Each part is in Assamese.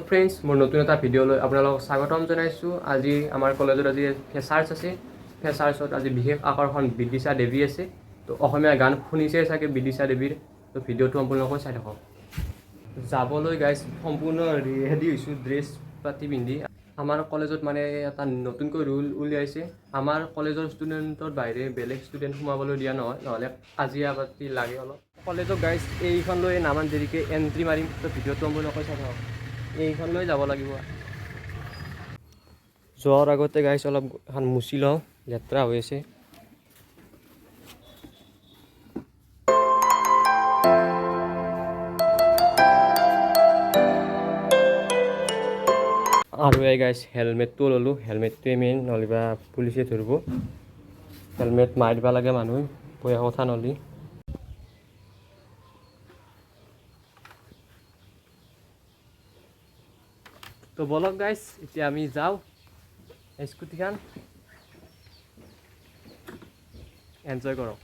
ফ্ৰেণ্ডছ, মোৰ নতুন এটা ভিডিঅ'লৈ আপোনালোকক স্বাগতম জনাইছোঁ। আজি আমাৰ কলেজত আজি ফ্ৰেছাৰ্ছ আছে। ফ্ৰেছাৰ্ছত আজি বিশেষ আকৰ্ষণ বিদিশা দেৱী আছে। তো অসমীয়া গান শুনিছে চাগে বিদিশা দেৱীৰ। তো ভিডিঅ'টো সম্পূৰ্ণকৈ চাই থাকক। যাবলৈ গাইজ সম্পূৰ্ণ ৰেডি হৈছোঁ, ড্ৰেছ পাতি পিন্ধি। আমাৰ কলেজত মানে এটা নতুনকৈ ৰুল উলিয়াইছে, আমাৰ কলেজৰ ষ্টুডেণ্টৰ বাহিৰে বেলেগ ষ্টুডেণ্ট সোমাবলৈ দিয়া নহয়, নহ'লে কাজিয়া পাতি লাগে অলপ। কলেজত গাইজ এইখন লৈ নামান দেৰিকৈ এণ্ট্ৰি মাৰিম। তো ভিডিঅ'টো সম্পূৰ্ণকৈ চাই থাকক। এইখন লৈ যাব লাগিব। যোৱাৰ আগতে গাইজ অলপ এখন মুচি লওঁ, লেতেৰা হৈ আছে। আৰু এই গাইজ হেলমেটটো ল'লোঁ, হেলমেটটোৱে মেইন, নহ'লেবা পুলিচে ধৰিব। হেলমেট মাৰি দিব লাগে মানুহে, বেয়া কথা নহ'লে। তো বলক গাইজ, এতিয়া আমি যাওঁ স্কুটিখন এনজয় কৰক।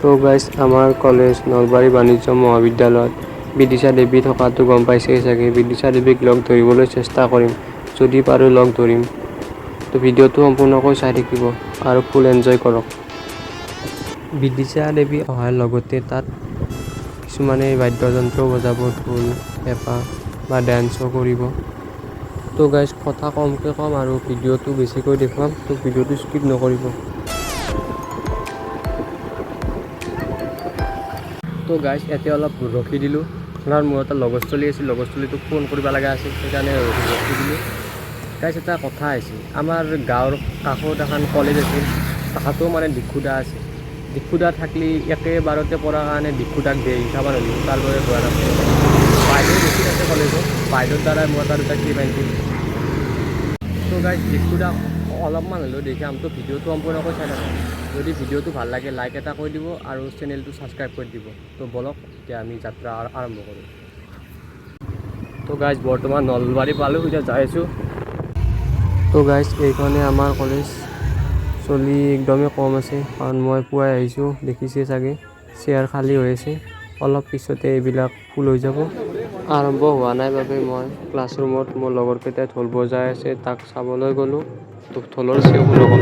তো গাইজ আমাৰ কলেজ নলবাৰী বাণিজ্য মহাবিদ্যালয়ত বিদিশা দেৱী থকাটো গম পাইছেই চাগে। বিদিশা দেৱীক লগ ধৰিবলৈ চেষ্টা কৰিম, যদি পাৰোঁ লগ ধৰিম। তো ভিডিঅ'টো সম্পূৰ্ণকৈ চাই থাকিব আৰু ফুল এনজয় কৰক। বিদিশা দেৱী অহাৰ লগতে তাত কিছুমানে বাদ্যযন্ত্ৰ বজাব, ঢোল পেঁপা বা ডান্সো কৰিব। তো গাইজ কথা কমকৈ ক'ম আৰু ভিডিঅ'টো বেছিকৈ দেখুৱাম, তো ভিডিঅ'টো স্কিপ নকৰিব। তো গাইজ এতিয়া অলপ ৰখি দিলোঁ, কাৰণ মোৰ এটা লগৰস্থলী আছিল, লগৰস্থলীটোক ফোন কৰিব লগা আছিল, সেইকাৰণে ৰখি দিলোঁ। গাইজ এটা কথা আছিল, আমাৰ গাঁৱৰ কাষত এখন কলেজ আছিল, তাহাঁতো মানে দিক্ষুদা আছে। দিক্ষুদা থাকিলে একেবাৰতে পঢ়াৰ কাৰণে দিক্ষুদাক দিয়ে শিকাব নোৱাৰিব, তাৰ বাবে হোৱা নাছিল। বাইদেউ বেছি আছে কলেজত, বাইদেউৰ দ্বাৰাই মই এটা দুটা ক্লিপ আনিছিল। তো গাইজ দিক্ষুদাক অলপমান হ'লেও দেখাম, তো ভিডিঅ'টো সম্পূৰ্ণকৈ চাই থাকক। যদি ভিডিঅ'টো ভাল লাগে লাইক এটা কৰি দিব আৰু চেনেলটো ছাবস্ক্ৰাইব কৰি দিব। তো বলক এতিয়া আমি যাত্ৰা আৰম্ভ কৰোঁ। তো গাইজ বৰ্তমান নলবাৰী পালোঁ, এতিয়া যাই আছোঁ। তো গাইজ এইখনে আমাৰ কলেজ, চলি একদমেই কম আছে, কাৰণ মই পুৱাই আহিছোঁ, দেখিছে চাগে চেয়াৰ খালী হৈ আছে। অলপ পিছতে এইবিলাক ফুল হৈ যাব। আৰম্ভ হোৱা নাই বাবে মই ক্লাছৰুমত মোৰ লগৰকেইটাই ঢোল বজাই আছে, তাক চাবলৈ গ'লোঁ। তো ঢোলৰ চেও নকৰোঁ।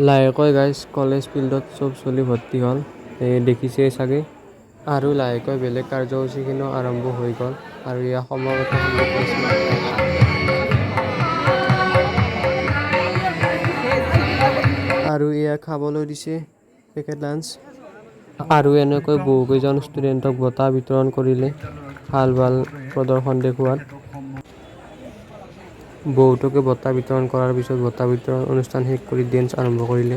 লাহেকৈ গাইজ কলেজ ফিল্ডত চব চলি ভৰ্তি হ'ল, দেখিছে চাগে। আৰু লাহেকৈ বেলেগ কাৰ্যসূচীখিনিও আৰম্ভ হৈ গ'ল, আৰু ইয়াৰ সমাগত আৰু এয়া খাবলৈ দিছে পেকেট লাঞ্চ। আৰু এনেকৈ বহুকেইজন ষ্টুডেণ্টক বঁটা বিতৰণ কৰিলে ভাল ভাল প্ৰদৰ্শন দেখুৱাত। বহুতকে বঁটা বিতৰণ কৰাৰ পিছত বঁটা বিতৰণ অনুষ্ঠান শেষ কৰি ডেন্স আৰম্ভ কৰিলে।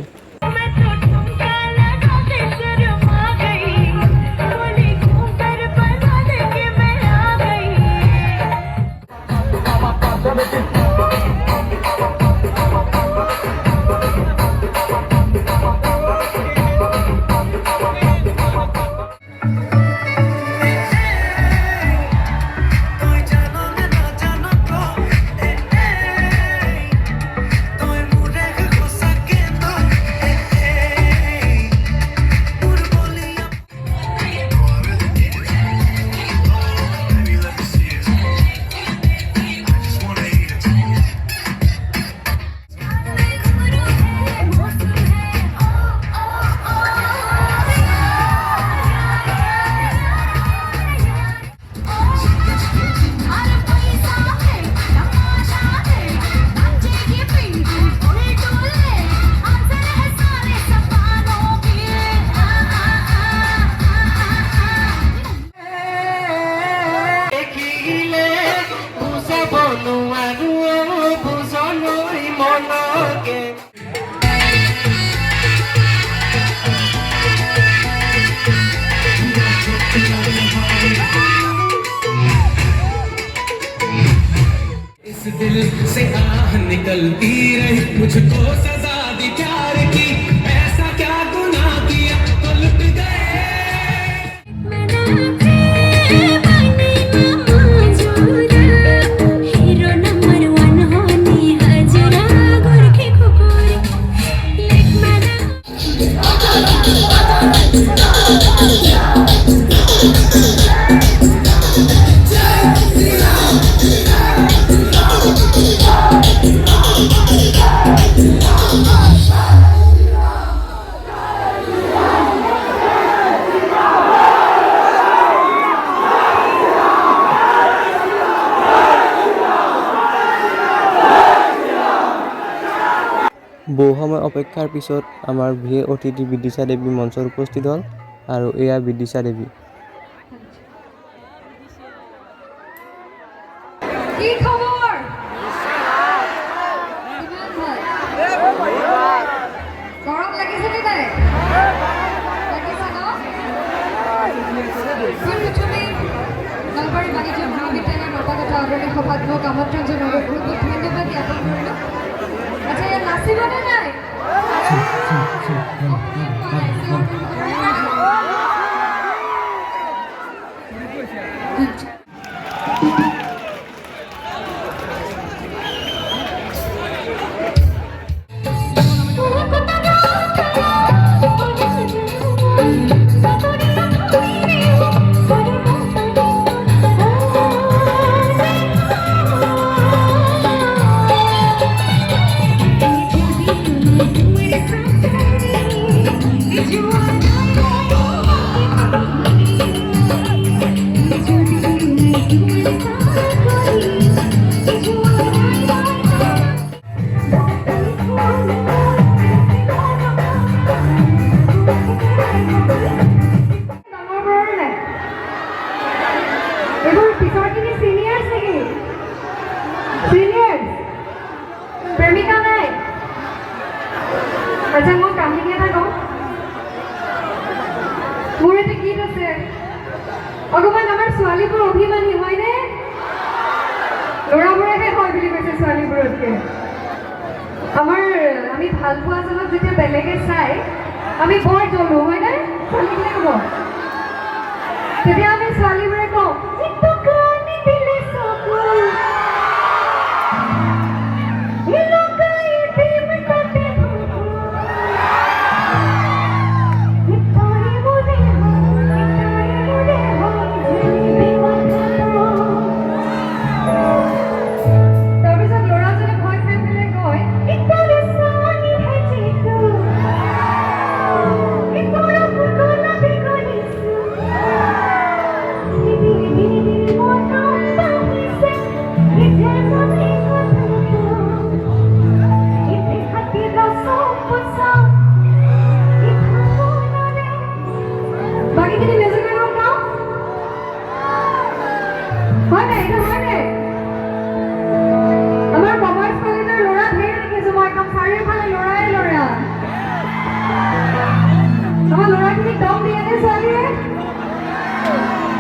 चलती रही मुझको सजा दी प्यार की ऐसा क्या गुनाह किया तो लुट गए বহু সময় অপেক্ষাৰ পিছত আমাৰ বিশেষ অতিথি বিদিশা দেৱী মঞ্চত উপস্থিত হ'ল আৰু এয়া বিদিশা দেৱী। কি খবৰ? গৰম লাগিছে নে নাই? লাগিছে ন? প্ৰথমে নলবাৰী বাণিজ্য মহাবিদ্যালয়ৰ নৱাগত আদৰণি সভাত মোক আমন্ত্ৰণ জনাব বহুত বহুত ধন্যবাদ জ্ঞাপন কৰিলোঁ। আচ্ছা ইয়াত নাচিবনে নাই? প্ৰেমিকা নাই? আচ্ছা মই কাহিনী এটা কওঁ। মোৰ এটা গীত আছে, অকণমান আমাৰ ছোৱালীবোৰ অভিমানী হয়নে? ল'ৰাবোৰেহে হয় বুলি কৈছে ছোৱালীবোৰতকৈ। আমি ভাল পোৱাজনক যেতিয়া বেলেগে চাই আমি বৰ জ্বলো হয়নে? ছোৱালীবোৰে ক'ব, তেতিয়া আমি ছোৱালীবোৰে কওঁ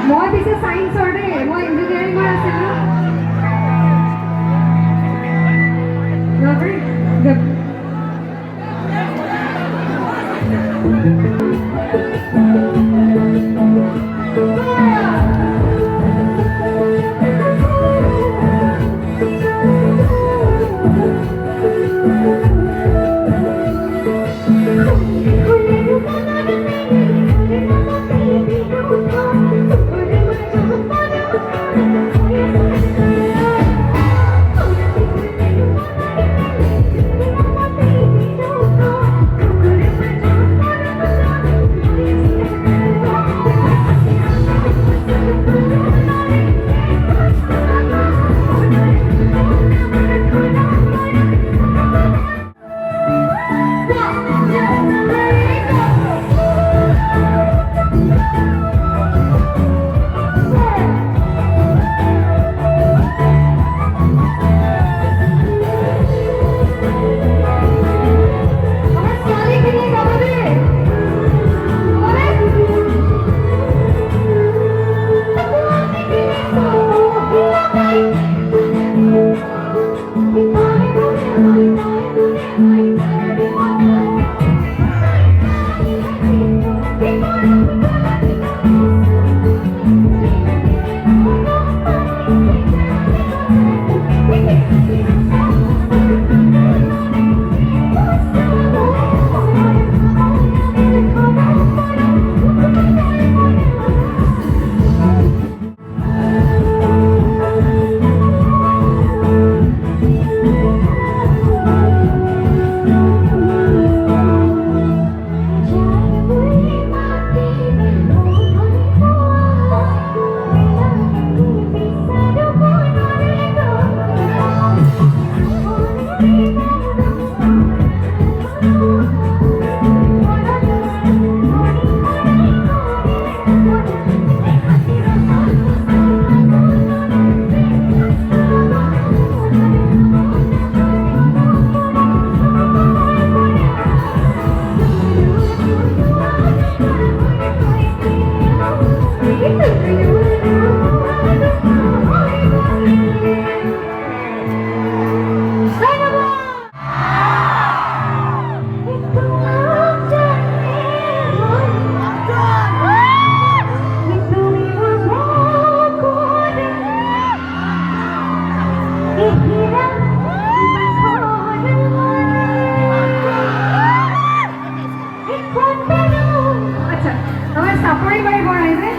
মই পিছে সায়েন্সৰ দেই, মই ইঞ্জিনিয়াৰিঙৰ আছিলোঁ। আচ্ছা আমাৰ সাফাৰি বাড়ি পড়াই যে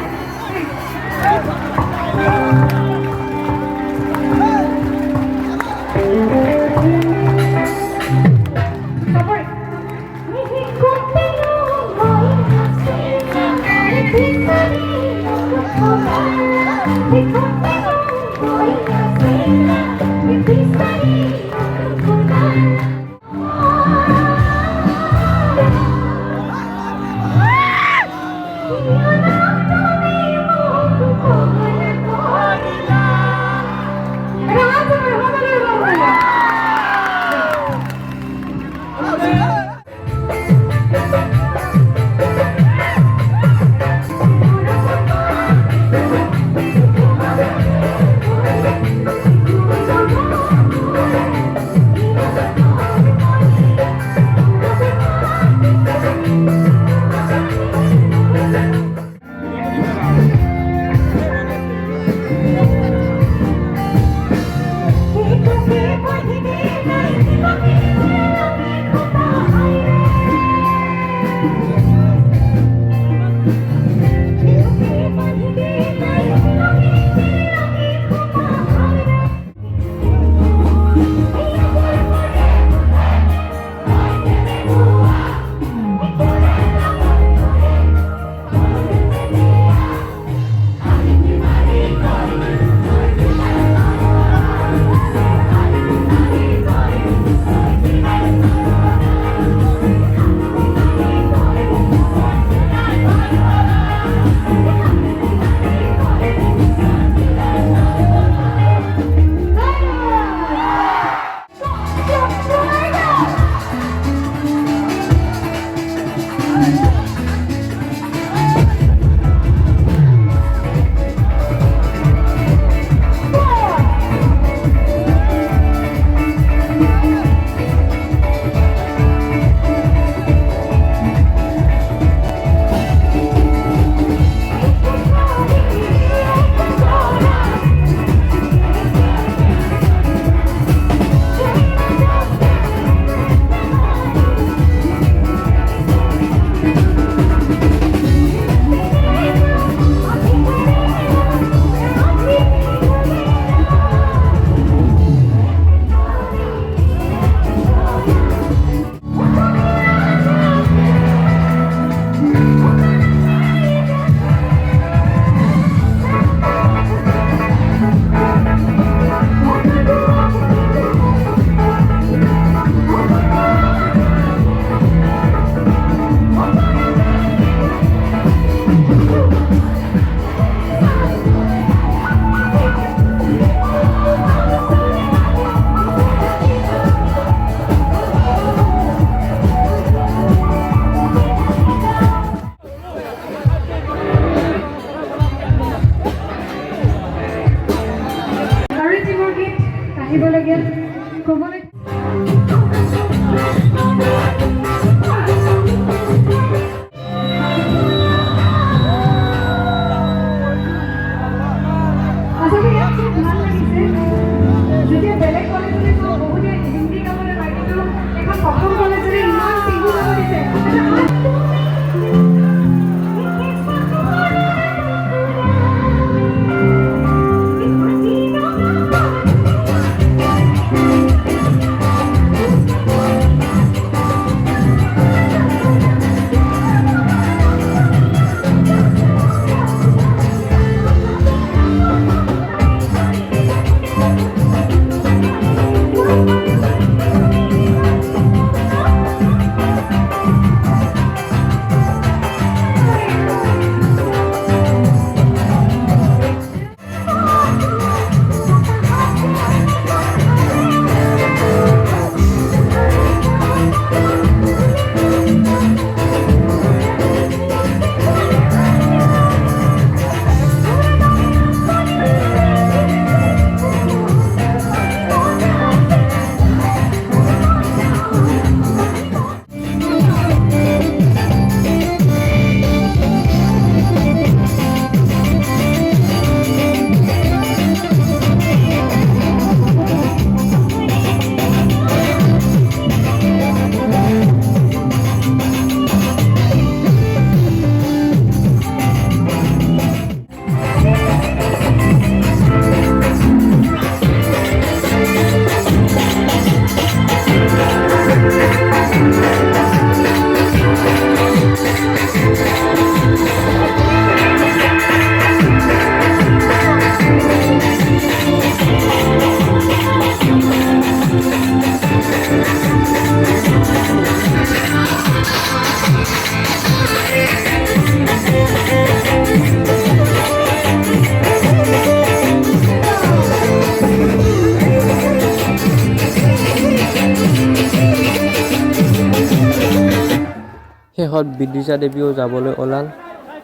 শেষত বিদিশা দেৱীও যাবলৈ ওলাল।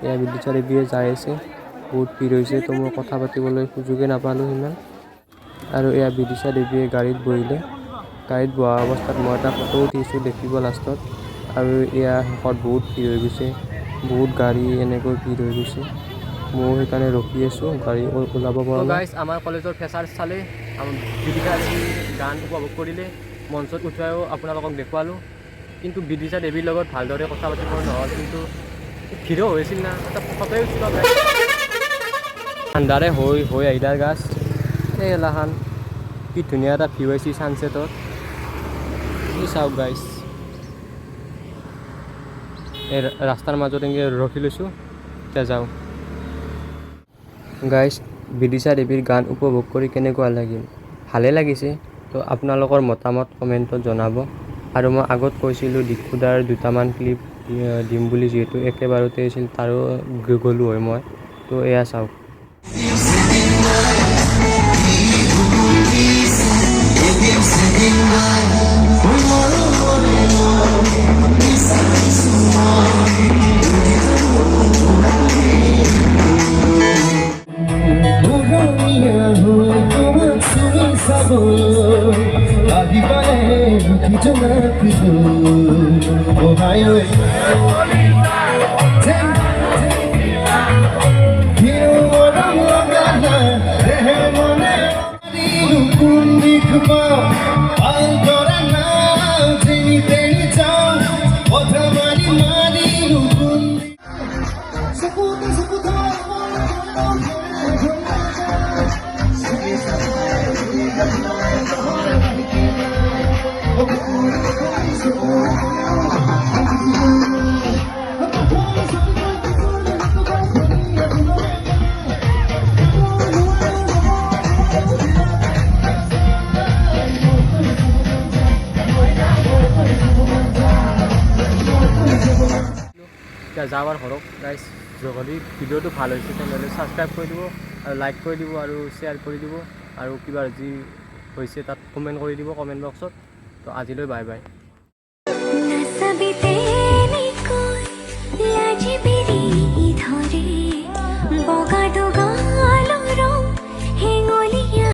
এয়া বিদিশা দেৱীয়ে যাই আছে, বহুত ভিৰ হৈছে, তো মই কথা পাতিবলৈ সুযোগে নাপালোঁ সিমান। আৰু এয়া বিদিশা দেৱীয়ে গাড়ীত বহিলে। গাড়ীত বহা অৱস্থাত মই এটা ফটো উঠিছোঁ দেখিব লাষ্টত। আৰু এয়া শেষত বহুত ভিৰ হৈ গৈছে, বহুত গাড়ী এনেকৈ ভিৰ হৈ গৈছে। ময়ো সেইকাৰণে ৰখি আছোঁ, গাড়ী ওলাব পৰা নাই। আমাৰ কলেজৰ ফেচাৰ চালে, বিদিশা দেৱীৰ গান উপভোগ কৰিলে, মঞ্চত উঠাইও আপোনালোকক দেখুৱালোঁ। কিন্তু বিদিশা দেৱীৰ লগত ভালদৰে কথা পাতিব নহ'ল, কিন্তু ভিৰো হৈছিল না, এটা ফটোৱে উঠিব। আন্ধাৰে হৈ আহিলাৰ গাছ এই এলাখান কি ধুনীয়া এটা ভিউ আহিছে ছানছেটত, কি চাওক গাইছ। এই ৰাস্তাৰ মাজত এনেকৈ ৰখি লৈছোঁ, এতিয়া যাওঁ। গাইছ, বিদিশা দেৱীৰ গান উপভোগ কৰি কেনেকুৱা লাগিল? ভালে লাগিছে। তো আপোনালোকৰ মতামত কমেণ্টত জনাব। আৰু মই আগত কৈছিলোঁ দিক্ষুদাৰ দুটামান ক্লিপ দিম বুলি, যিহেতু একেবাৰতে আছিল, তাৰো গ'লোঁ হয় মই। তো এয়া চাওক। এতিয়া যাওঁ ঘৰক গাইছ। যদি ভিডিঅ'টো ভাল হৈছে তেনেহ'লে ছাবস্ক্ৰাইব কৰি দিব, আৰু লাইক কৰি দিব, আৰু শ্বেয়াৰ কৰি দিব, আৰু কিবা যি হৈছে তাত কমেণ্ট কৰি দিব কমেণ্ট বক্সত। তো আজিলৈ বাই বাই।